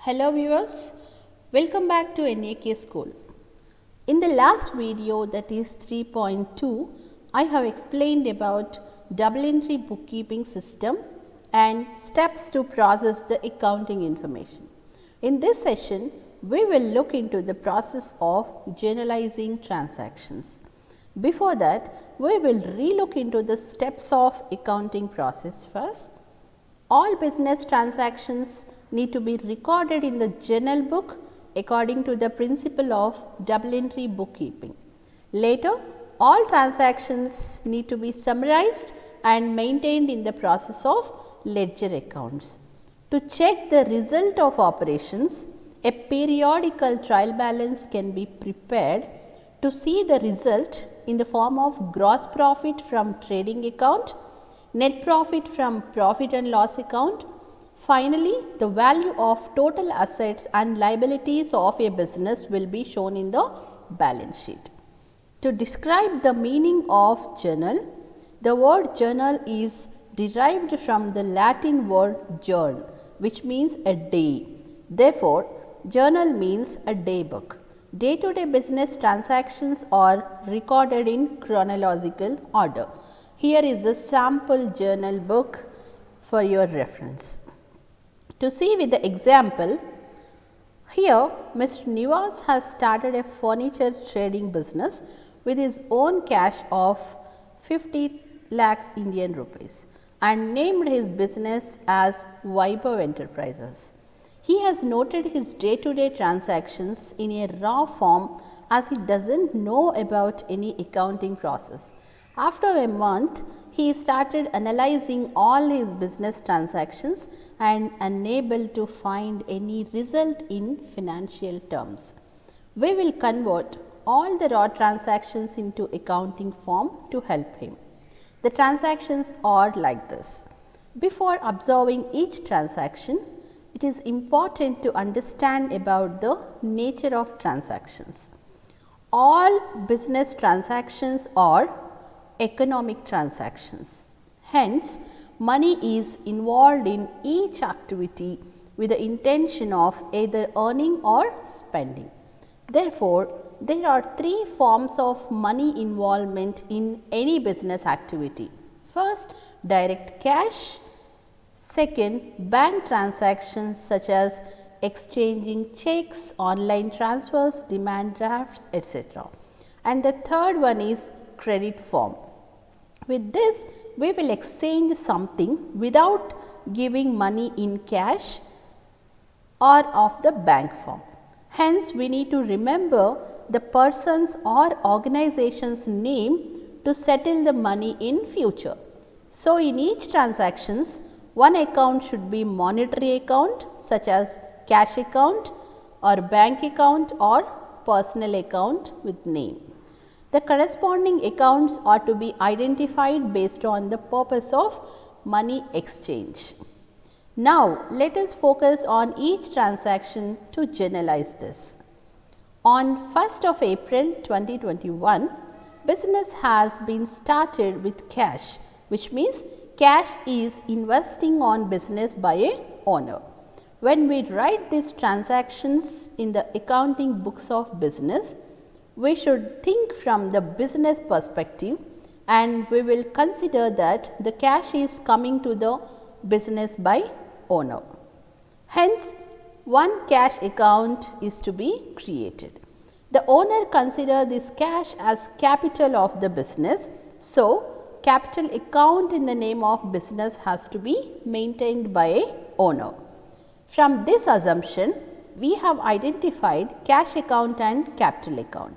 Hello viewers, welcome back to NAK School. In the last video, that is 3.2, I have explained about double entry bookkeeping system and steps to process the accounting information. In this session, we will look into the process of journalizing transactions. Before that, we will relook into the steps of accounting process first. All business transactions need to be recorded in the journal book according to the principle of double entry bookkeeping. Later, all transactions need to be summarized and maintained in the process of ledger accounts. To check the result of operations, a periodical trial balance can be prepared to see the result in the form of gross profit from trading account, net profit from profit and loss account. Finally, the value of total assets and liabilities of a business will be shown in the balance sheet. To describe the meaning of journal, the word journal is derived from the Latin word journ, which means a day. Therefore, journal means a day book. Day-to-day business transactions are recorded in chronological order. Here is the sample journal book for your reference. To see with the example, here Mr. Nivas has started a furniture trading business with his own cash of 50 lakhs Indian rupees and named his business as Vaibhav Enterprises. He has noted his day-to-day transactions in a raw form as he doesn't know about any accounting process. After a month, he started analyzing all his business transactions and unable to find any result in financial terms. We will convert all the raw transactions into accounting form to help him. The transactions are like this. Before observing each transaction, it is important to understand about the nature of transactions. All business transactions are economic transactions. Hence, money is involved in each activity with the intention of either earning or spending. Therefore, there are three forms of money involvement in any business activity. First, direct cash. Second, bank transactions such as exchanging checks, online transfers, demand drafts, etc. And the third one is credit form. With this, we will exchange something without giving money in cash or of the bank form. Hence, we need to remember the person's or organization's name to settle the money in future. So, in each transactions, one account should be monetary account such as cash account or bank account or personal account with name. The corresponding accounts are to be identified based on the purpose of money exchange. Now, let us focus on each transaction to journalize this. On 1st of April 2021, business has been started with cash, which means cash is investing on business by a owner. When we write these transactions in the accounting books of business, we should think from the business perspective and we will consider that the cash is coming to the business by owner. Hence, one cash account is to be created. The owner consider this cash as capital of the business. So, capital account in the name of business has to be maintained by a owner. From this assumption, we have identified cash account and capital account.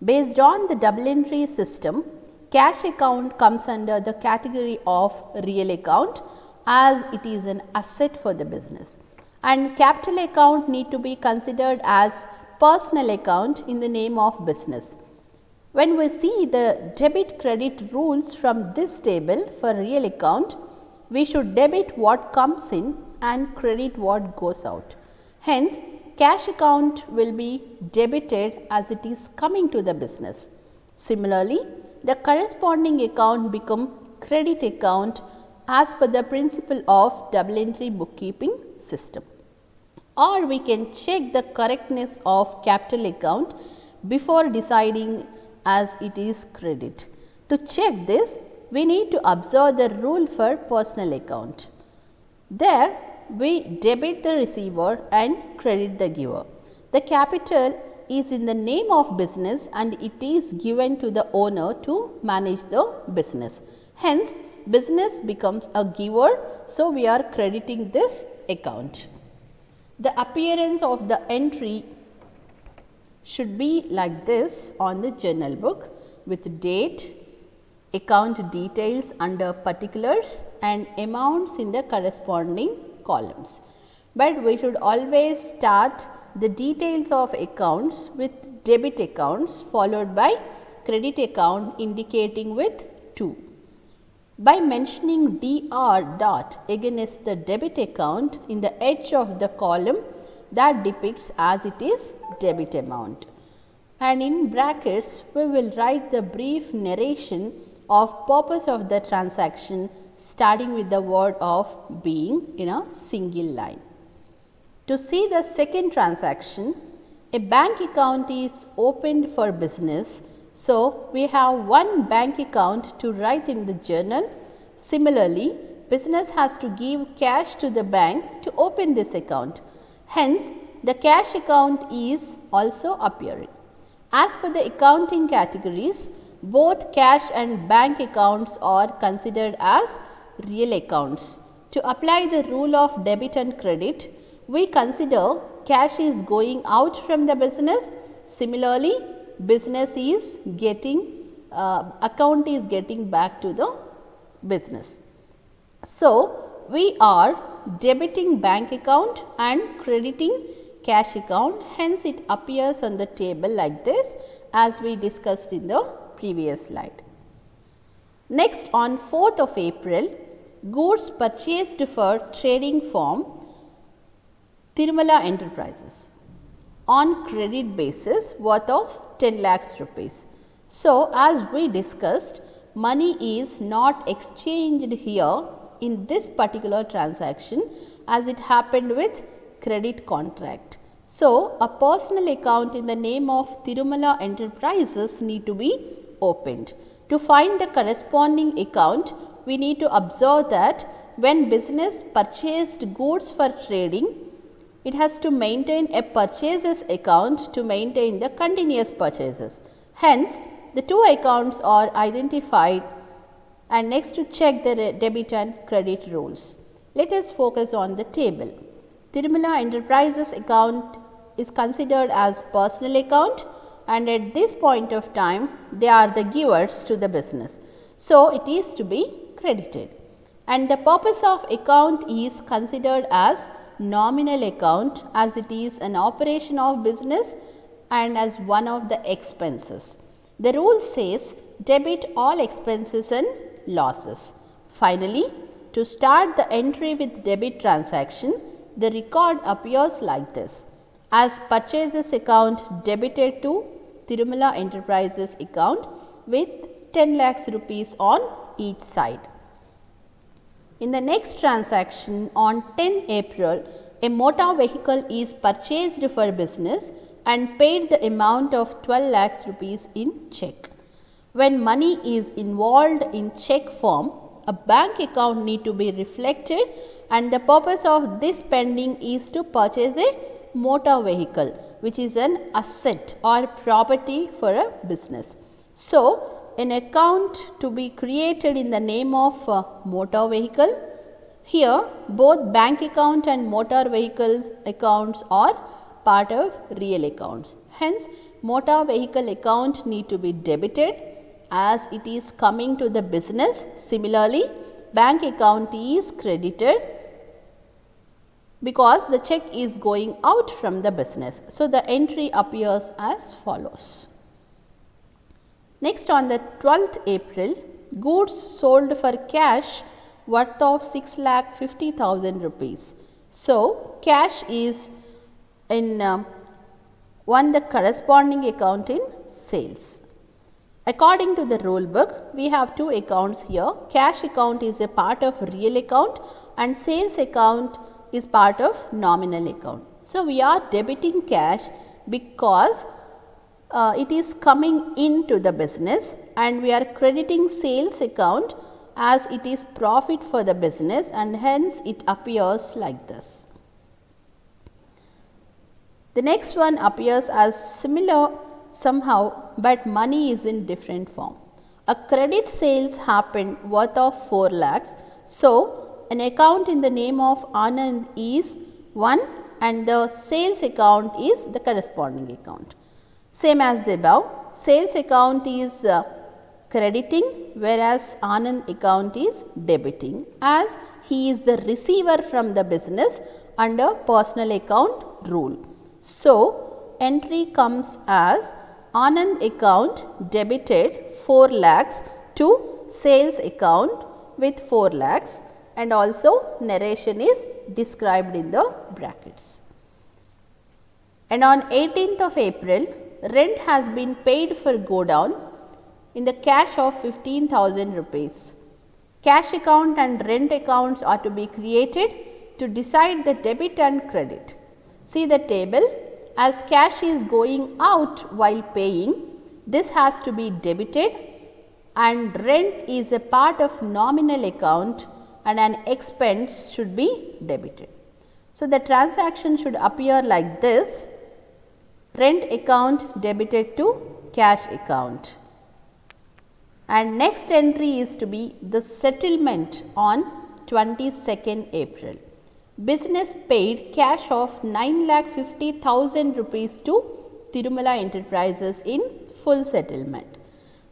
Based on the double entry system, cash account comes under the category of real account as it is an asset for the business, and capital account need to be considered as personal account in the name of business. When we see the debit credit rules from this table for real account, we should debit what comes in and credit what goes out. Hence, cash account will be debited as it is coming to the business. Similarly, the corresponding account become credit account as per the principle of double entry bookkeeping system. or we can check the correctness of capital account before deciding as it is credit. To check this, we need to observe the rule for personal account. There, we debit the receiver and credit the giver. The capital is in the name of business and it is given to the owner to manage the business. Hence, business becomes a giver, so we are crediting this account. The appearance of the entry should be like this on the journal book with date, account details under particulars and amounts in the corresponding columns. But we should always start the details of accounts with debit accounts followed by credit account indicating with 2. By mentioning Dr. dot against the debit account in the edge of the column, that depicts as it is debit amount. And in brackets, we will write the brief narration of purpose of the transaction starting with the word of being in a single line. To see the second transaction, a bank account is opened for business. So, we have one bank account to write in the journal. Similarly, business has to give cash to the bank to open this account. Hence, the cash account is also appearing. As per the accounting categories, both cash and bank accounts are considered as real accounts. To apply the rule of debit and credit, we consider cash is going out from the business. Similarly, business is getting, account is getting back to the business. So, we are debiting bank account and crediting cash account. Hence, it appears on the table like this as we discussed in the previous slide. Next, on 4th of April, goods purchased for trading firm Tirumala Enterprises on credit basis worth of 10 lakhs rupees. So, as we discussed, money is not exchanged here in this particular transaction as it happened with credit contract. So, a personal account in the name of Tirumala Enterprises need to be opened. To find the corresponding account, we need to observe that when business purchased goods for trading, it has to maintain a purchases account to maintain the continuous purchases. Hence, the two accounts are identified and next to check the debit and credit rules. Let us focus on the table. Tirumala Enterprises account is considered as personal account and at this point of time they are the givers to the business. So, it is to be credited and the purpose of account is considered as nominal account as it is an operation of business and as one of the expenses. The rule says debit all expenses and losses. Finally, to start the entry with debit transaction, the record appears like this as purchases account debited to Tirumala Enterprises account with 10 lakhs rupees on each side. In the next transaction on 10 April, a motor vehicle is purchased for business and paid the amount of 12 lakhs rupees in check. When money is involved in check form, a bank account need to be reflected and the purpose of this spending is to purchase a motor vehicle which is an asset or property for a business. So, an account to be created in the name of motor vehicle. Here both bank account and motor vehicles accounts are part of real accounts. Hence, motor vehicle account need to be debited as it is coming to the business. Similarly, bank account is credited because the check is going out from the business. So, the entry appears as follows. Next, on the 12th April, goods sold for cash worth of 6,50,000 rupees. So, cash is in the corresponding account in sales. According to the rule book, we have two accounts here. Cash account is a part of real account and sales account is part of nominal account. So, we are debiting cash because it is coming into the business, and we are crediting sales account as it is profit for the business, and hence it appears like this. The next one appears as similar somehow, but money is in different form. A credit sales happened worth of 4 lakhs. So, an account in the name of Anand is 1 and the sales account is the corresponding account. Same as the above, sales account is crediting, whereas Anand account is debiting, as he is the receiver from the business under personal account rule. So, entry comes as Anand account debited 4 lakhs to sales account with 4 lakhs, and also narration is described in the brackets. And on 18th of April, rent has been paid for godown in the cash of 15,000 rupees. Cash account and rent accounts are to be created to decide the debit and credit. See the table, as cash is going out while paying, this has to be debited, and rent is a part of nominal account and an expense should be debited. So, the transaction should appear like this: rent account debited to cash account, and next entry is to be the settlement on 22nd April. Business paid cash of 9,50,000 rupees to Tirumala Enterprises in full settlement.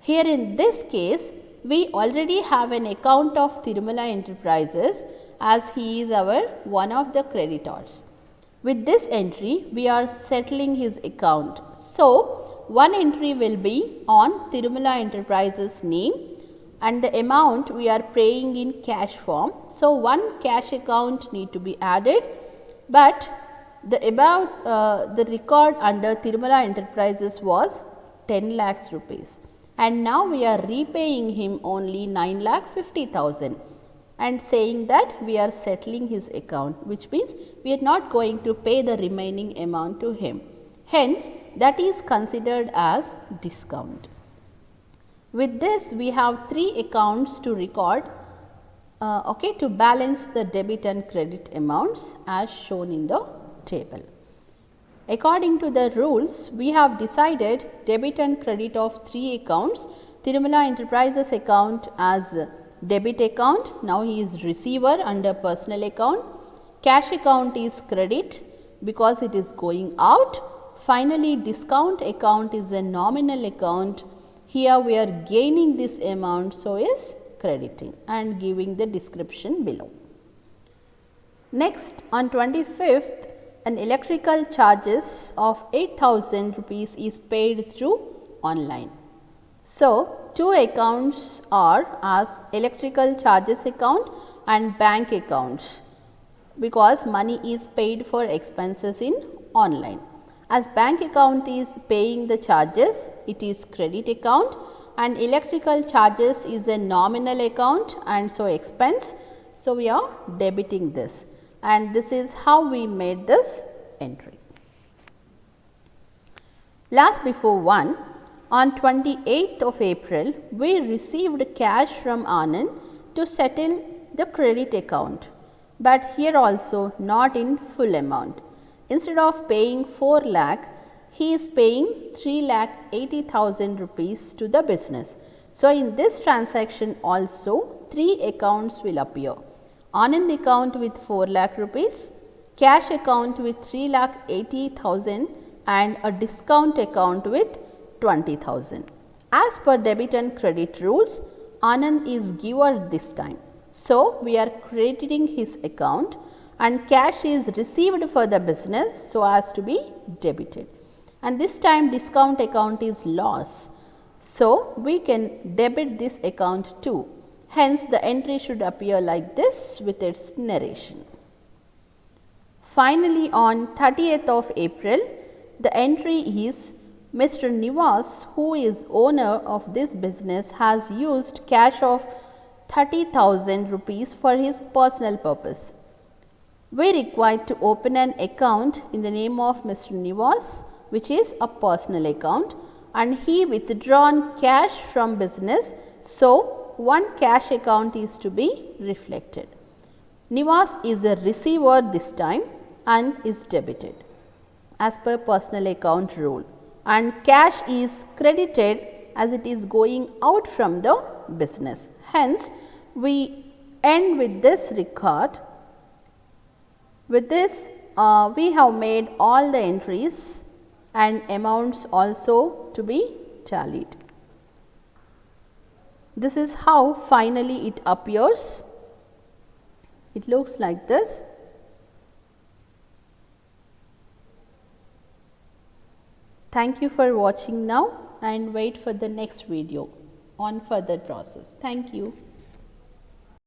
Here in this case, we already have an account of Tirumala Enterprises, as he is our one of the creditors. With this entry, we are settling his account. So, one entry will be on Tirumala Enterprises name, and the amount we are paying in cash form. So, one cash account need to be added, but the above the record under Tirumala Enterprises was 10 lakhs rupees, and now we are repaying him only 9,50,000 and saying that we are settling his account, which means we are not going to pay the remaining amount to him. Hence, that is considered as discount. With this, we have 3 accounts to record to balance the debit and credit amounts as shown in the table. According to the rules, we have decided debit and credit of 3 accounts. Tirumala Enterprises account as debit account, now he is receiver under personal account. Cash account is credit because it is going out. Finally, discount account is a nominal account. Here we are gaining this amount, so is crediting, and giving the description below. Next, on 25th, an electrical charges of 8,000 rupees is paid through online. So, 2 accounts are as electrical charges account and bank accounts, because money is paid for expenses in online. As bank account is paying the charges, it is credit account, and electrical charges is a nominal account and so expense. So, we are debiting this, and this is how we made this entry. Last before one, on 28th of April, we received cash from Anand to settle the credit account, but here also not in full amount. Instead of paying 4 lakh, he is paying 3,80,000 rupees to the business. So, in this transaction also 3 accounts will appear: Anand account with 4 lakh rupees, cash account with 3,80,000 and a discount account with 20,000. As per debit and credit rules, Anand is giver this time. So, we are crediting his account, and cash is received for the business so as to be debited, and this time discount account is loss. So, we can debit this account too. Hence, the entry should appear like this with its narration. Finally, on 30th of April, the entry is Mr. Nivas, who is owner of this business, has used cash of 30,000 rupees for his personal purpose. we required to open an account in the name of Mr. Nivas, which is a personal account, and he withdrawn cash from business. So, one cash account is to be reflected. Nivas is a receiver this time and is debited as per personal account rule, and cash is credited as it is going out from the business. Hence, we end with this record. With this, we have made all the entries and amounts also to be tallied. This is how finally it appears. It looks like this. Thank you for watching now, and wait for the next video on further process. Thank you.